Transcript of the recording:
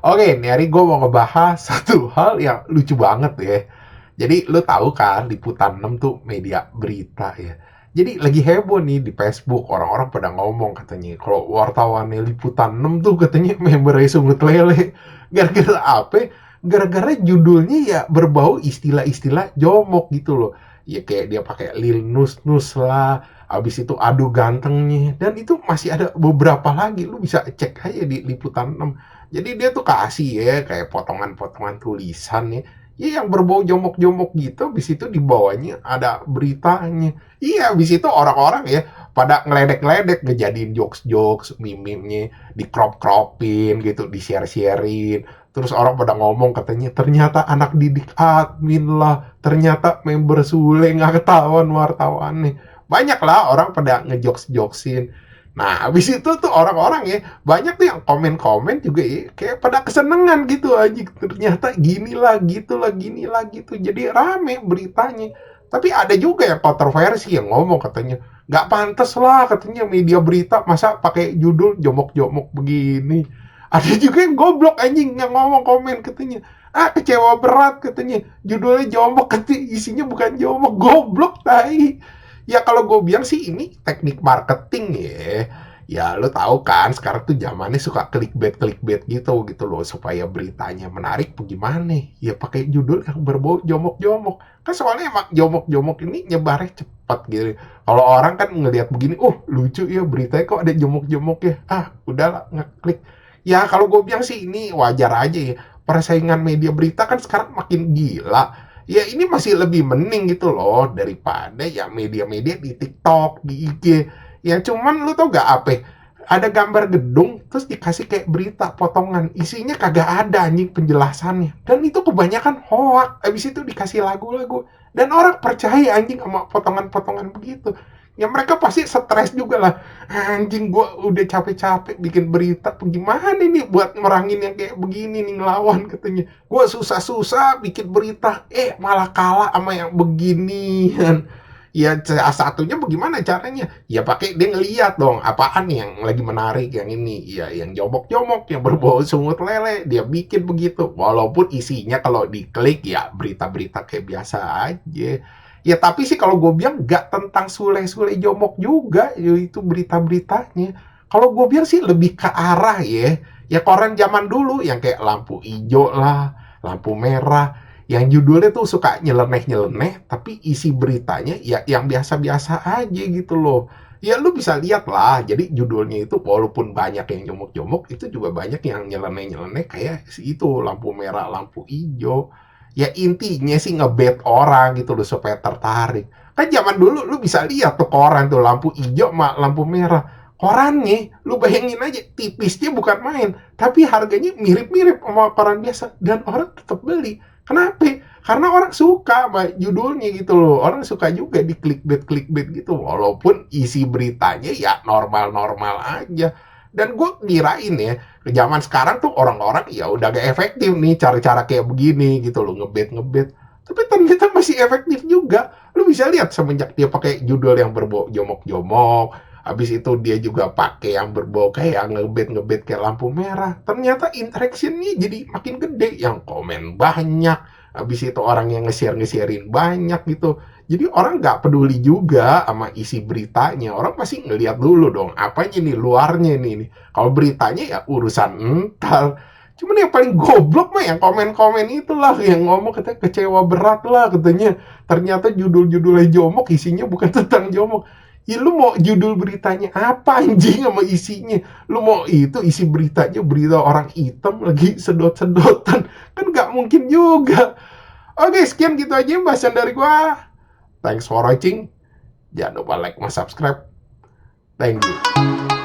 Oke, nih hari gue mau ngebahas satu hal yang lucu banget ya. Jadi lu tahu kan Liputan 6 tuh media berita ya. Jadi lagi heboh nih di Facebook, orang-orang pada ngomong katanya kalau wartawannya Liputan 6 tuh katanya membernya Sungut Lele. Gara-gara apa? Gara-gara judulnya ya berbau istilah-istilah jomok gitu loh. Ya kayak dia pakai lil nus nus lah, abis itu adu gantengnya, dan itu masih ada beberapa lagi, lu bisa cek aja di Liputan 6. Jadi dia tuh kasih ya kayak potongan-potongan tulisan ya. Ya yang berbau jomok-jomok gitu, habis itu di bawahnya ada beritanya. Iya, habis itu orang-orang ya pada ngeledek-ledek, ngejadiin jokes-jokes, meme-nya, di crop-cropin gitu, di share-sharein. Terus orang pada ngomong katanya, ternyata anak didik admin lah, ternyata member Sule nggak ketahuan wartawannya. Banyak lah orang pada ngejokes-jokesin. Nah, habis itu tuh orang-orang ya, banyak tuh yang komen-komen juga ya, kayak pada kesenengan gitu aja. Ternyata gini lah gitu. Jadi rame beritanya. Tapi ada juga yang kontroversi yang ngomong katanya, nggak pantas lah katanya media berita masa pakai judul jomok-jomok begini. Ada juga yang goblok anjing yang ngomong komen katanya, kecewa berat katanya, judulnya jomok katanya isinya bukan jomok, goblok tai. Ya kalau gue bilang sih ini teknik marketing ya. Ya lo tahu kan sekarang tuh zamannya suka clickbait gitu loh supaya beritanya menarik bagaimana? Ya pakai judul yang berbau jomok-jomok. Kan soalnya emang jomok-jomok ini nyebarnya cepat gitu. Kalau orang kan ngelihat begini, lucu ya beritanya kok ada jomok-jomok ya. Udahlah ngeklik. Ya kalau gue bilang sih ini wajar aja ya. Persaingan media berita kan sekarang makin gila. Ya ini masih lebih mending gitu loh daripada ya media-media di TikTok, di IG. Ya cuman lu tau gak apa? Ada gambar gedung terus dikasih kayak berita potongan, isinya kagak ada anjing penjelasannya. Dan itu kebanyakan hoax. Habis itu dikasih lagu-lagu dan orang percaya anjing sama potongan-potongan begitu. Ya mereka pasti stres juga lah. Anjing gua udah capek-capek bikin berita, gimana nih buat merangin yang kayak begini nih ngelawan katanya. Gua susah-susah bikin berita, malah kalah sama yang beginian. Ya satunya bagaimana caranya? Ya pakai dia ngeliat dong apaan yang lagi menarik yang ini. Ya yang jomok-jomok, yang berbau sungut lele, dia bikin begitu. Walaupun isinya kalau diklik ya berita-berita kayak biasa aja. Ya tapi sih kalau gue bilang nggak tentang sule-sule jomok juga ya itu berita-beritanya. Kalau gue bilang sih lebih ke arah ya koran zaman dulu yang kayak lampu hijau lah, lampu merah, yang judulnya tuh suka nyeleneh-nyeleneh, tapi isi beritanya ya yang biasa-biasa aja gitu loh. Ya lu bisa lihat lah, jadi judulnya itu walaupun banyak yang jomok-jomok, itu juga banyak yang nyeleneh-nyeleneh kayak itu lampu merah, lampu hijau. Ya intinya sih ngebet orang gitu loh supaya tertarik. Kan zaman dulu lu bisa lihat tuh koran tuh lampu hijau sama lampu merah. Korannya lu bayangin aja tipisnya bukan main, tapi harganya mirip-mirip sama koran biasa dan orang tetap beli. Kenapa? Karena orang suka sama judulnya gitu loh. Orang suka juga di clickbait gitu walaupun isi beritanya ya normal-normal aja. Dan gue ngirain ya, ke zaman sekarang tuh orang-orang ya udah gak efektif nih cara-cara kayak begini gitu loh, ngebet-ngebet. Tapi ternyata masih efektif juga. Lu bisa lihat semenjak dia pakai judul yang berbau jomok-jomok, habis itu dia juga pakai yang berbau kayak ngebet-ngebet kayak lampu merah. Ternyata interaction-nya jadi makin gede, yang komen banyak, habis itu orang yang nge-share-nge-sharein banyak gitu. Jadi orang nggak peduli juga sama isi beritanya. Orang pasti ngeliat dulu dong, apanya nih luarnya nih. Kalau beritanya ya urusan entar. Cuman yang paling goblok mah yang komen-komen itulah yang ngomong katanya kecewa berat lah katanya. Ternyata judul-judulnya jomok isinya bukan tentang jomok. Ya lu mau judul beritanya apa anjing sama isinya? Lu mau itu isi beritanya berita orang hitam lagi sedot-sedotan. Kan nggak mungkin juga. Oke, sekian gitu aja bahasan dari gua. Thanks for watching. Jangan lupa like dan subscribe. Thank you.